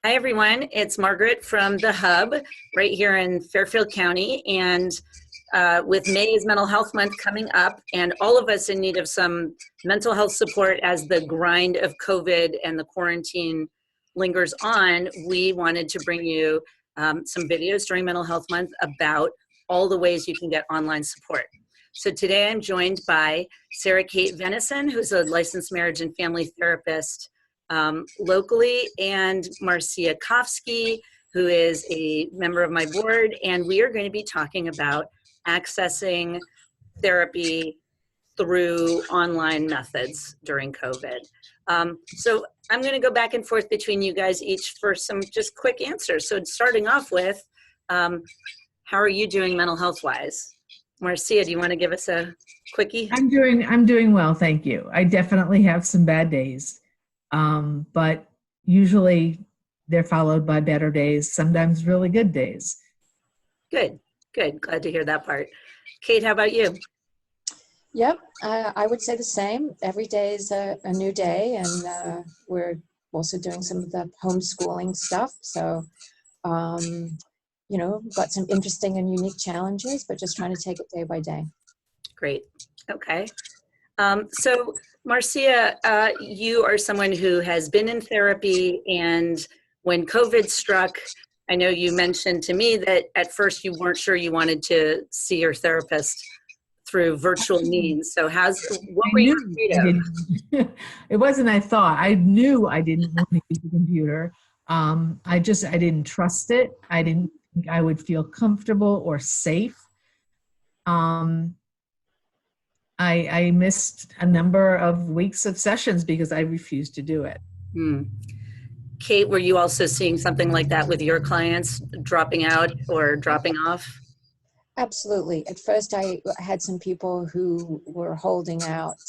Hi, everyone. It's Margaret from the Hub right here in Fairfield County. And with May's Mental Health Month coming up, and all of us in need of some mental health support as the grind of COVID and the quarantine lingers on, we wanted to bring you some videos during Mental Health Month about all the ways you can get online support. So today I'm joined by Sarah Kate Venison, who's a licensed marriage and family therapist locally, and Marcea, who is a member of my board, and we are going to be talking about accessing therapy through online methods during COVID. So I'm going to go back and forth between you guys each for some just quick answers. So starting off with, how are you doing mental health wise? Marcea, do you want to give us a quickie? I'm doing well, thank you. I definitely have some bad days. But usually they're followed by better days, sometimes really good days. Good. Glad to hear that part. Kate, how about you? Yep, I would say the same. Every day is a new day, and we're also doing some of the homeschooling stuff. So, got some interesting and unique challenges, but just trying to take it day by day. Great. Okay. So Marcea, you are someone who has been in therapy, and when COVID struck, I know you mentioned to me that at first you weren't sure you wanted to see your therapist through virtual means. So what were you afraid of? It wasn't I thought. I knew I didn't want to use the computer. I didn't trust it. I didn't think I would feel comfortable or safe. I missed a number of weeks of sessions because I refused to do it. Kate, were you also seeing something like that with your clients, dropping out or dropping off? Absolutely. At first, I had some people who were holding out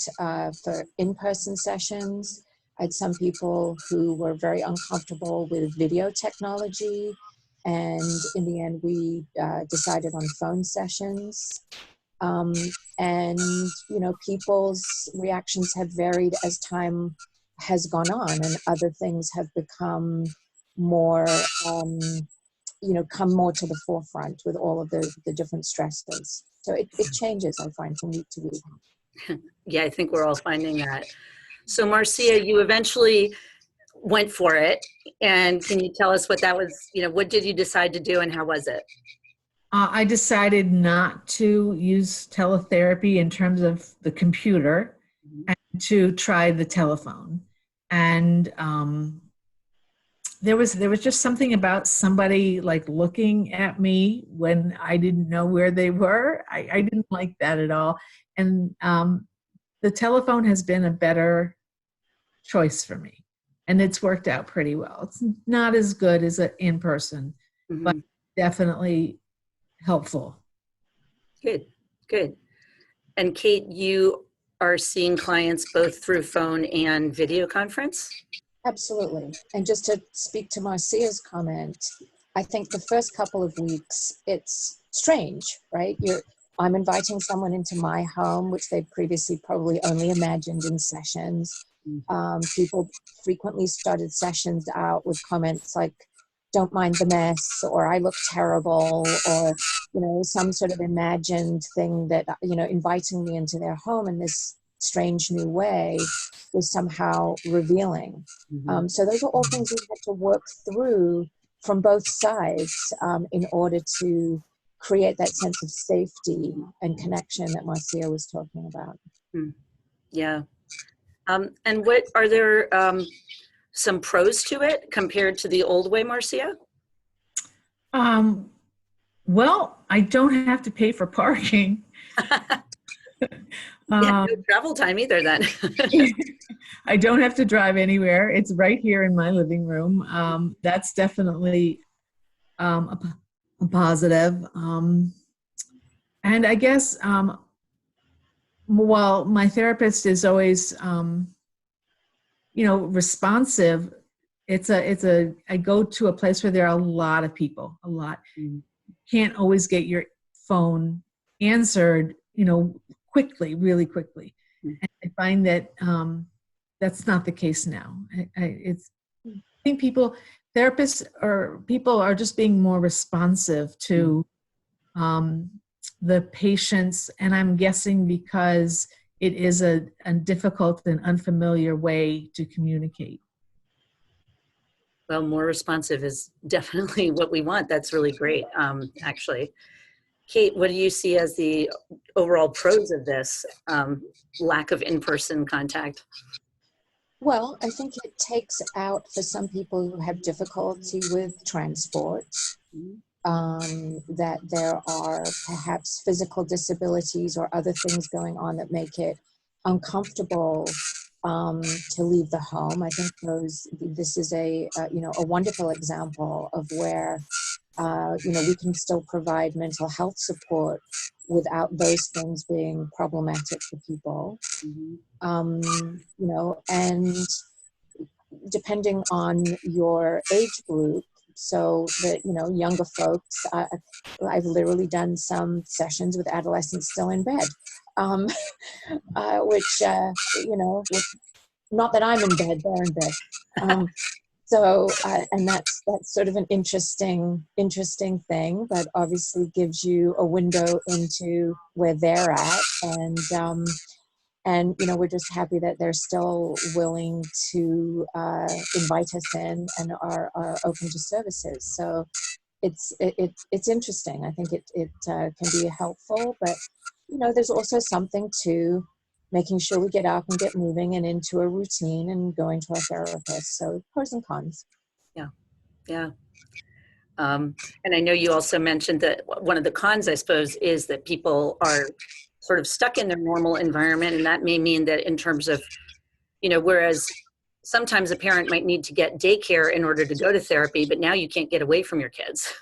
for in-person sessions. I had some people who were very uncomfortable with video technology. And in the end, we decided on phone sessions. And people's reactions have varied as time has gone on, and other things have become more, come more to the forefront with all of the different stresses. So it changes, I find, from week to week. Yeah, I think we're all finding that. So Marcea, you eventually went for it, and can you tell us what that was? What did you decide to do, and how was it? I decided not to use teletherapy in terms of the computer, and to try the telephone. And there was just something about somebody like looking at me when I didn't know where they were. I didn't like that at all. And the telephone has been a better choice for me, and it's worked out pretty well. It's not as good as an in-person, but definitely helpful. Good. And Kate, you are seeing clients both through phone and video conference? Absolutely. And just to speak to Marcea's comment, I think the first couple of weeks, it's strange, right? I'm inviting someone into my home, which they previously probably only imagined in sessions. People frequently started sessions out with comments like, "Don't mind the mess," or "I look terrible," or, some sort of imagined thing that, inviting me into their home in this strange new way was somehow revealing. So those are all things we had to work through from both sides in order to create that sense of safety and connection that Marcea was talking about. Yeah. And what are there some pros to it compared to the old way, Marcea? Well, I don't have to pay for parking. No travel time either then. I don't have to drive anywhere. It's right here in my living room. That's definitely a positive. And I guess, while my therapist is always, responsive, I go to a place where there are a lot of people, a lot. Can't always get your phone answered, quickly, really quickly. And I find that that's not the case now. I think people therapists or people are just being more responsive to the patients, and I'm guessing because it is a difficult and unfamiliar way to communicate. Well, more responsive is definitely what we want. That's really great, actually. Kate, what do you see as the overall pros of this lack of in-person contact? Well, I think it takes out for some people who have difficulty with transport, that there are perhaps physical disabilities or other things going on that make it uncomfortable to leave the home. I think this is a wonderful example of where we can still provide mental health support without those things being problematic for people. And depending on your age group, so that, younger folks, I've literally done some sessions with adolescents still in bed, which, not that I'm in bed, they're in bed. And that's sort of an interesting thing, but obviously gives you a window into where they're at. And we're just happy that they're still willing to invite us in and are open to services. So it's interesting. I think it can be helpful, but there's also something to making sure we get up and get moving and into a routine and going to our therapist. So pros and cons. Yeah. And I know you also mentioned that one of the cons, I suppose, is that people are sort of stuck in their normal environment. And that may mean that in terms of, whereas sometimes a parent might need to get daycare in order to go to therapy, but now you can't get away from your kids.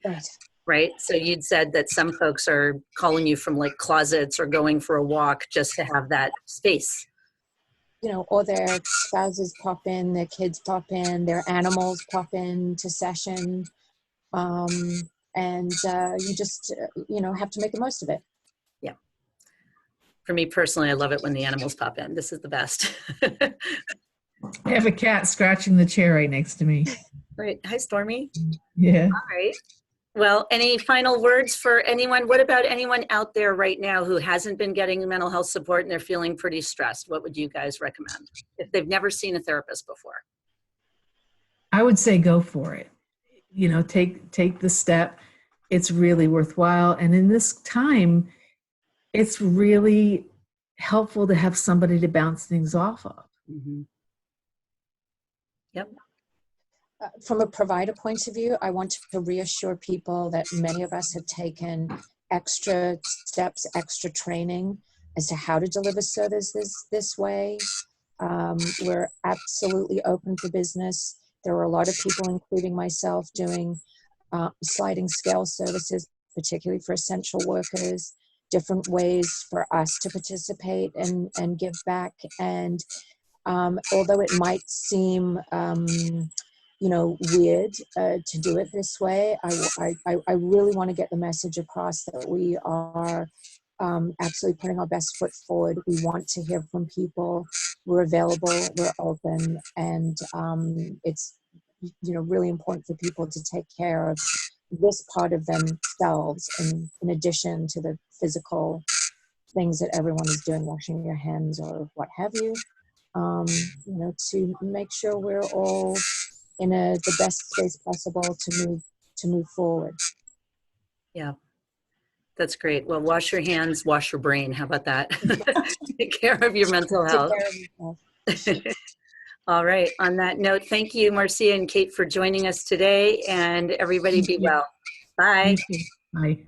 Right. Right? So you'd said that some folks are calling you from like closets or going for a walk just to have that space. Or their spouses pop in, their kids pop in, their animals pop in to session. And you just, have to make the most of it. Yeah. For me personally, I love it when the animals pop in. This is the best. I have a cat scratching the chair right next to me. Right. Hi, Stormy. Yeah. All right. Well, any final words for anyone? What about anyone out there right now who hasn't been getting mental health support and they're feeling pretty stressed? What would you guys recommend if they've never seen a therapist before? I would say go for it. Take the step. It's really worthwhile. And in this time, it's really helpful to have somebody to bounce things off of. Mm-hmm. Yep. From a provider point of view, I want to reassure people that many of us have taken extra steps, extra training as to how to deliver services this way. We're absolutely open for business. There are a lot of people, including myself, doing sliding scale services, particularly for essential workers, different ways for us to participate and give back. And although it might seem weird to do it this way, I really want to get the message across that we are absolutely putting our best foot forward. We want to hear from people. We're available, we're open, and it's really important for people to take care of this part of themselves in addition to the physical things that everyone is doing, washing your hands or what have you, to make sure we're all in the best space possible to move forward. Yeah, that's great. Well, wash your hands, wash your brain. How about that? Take care of your mental health. All right. On that note, thank you, Marcea and Kate, for joining us today, and everybody be well. Bye. Bye.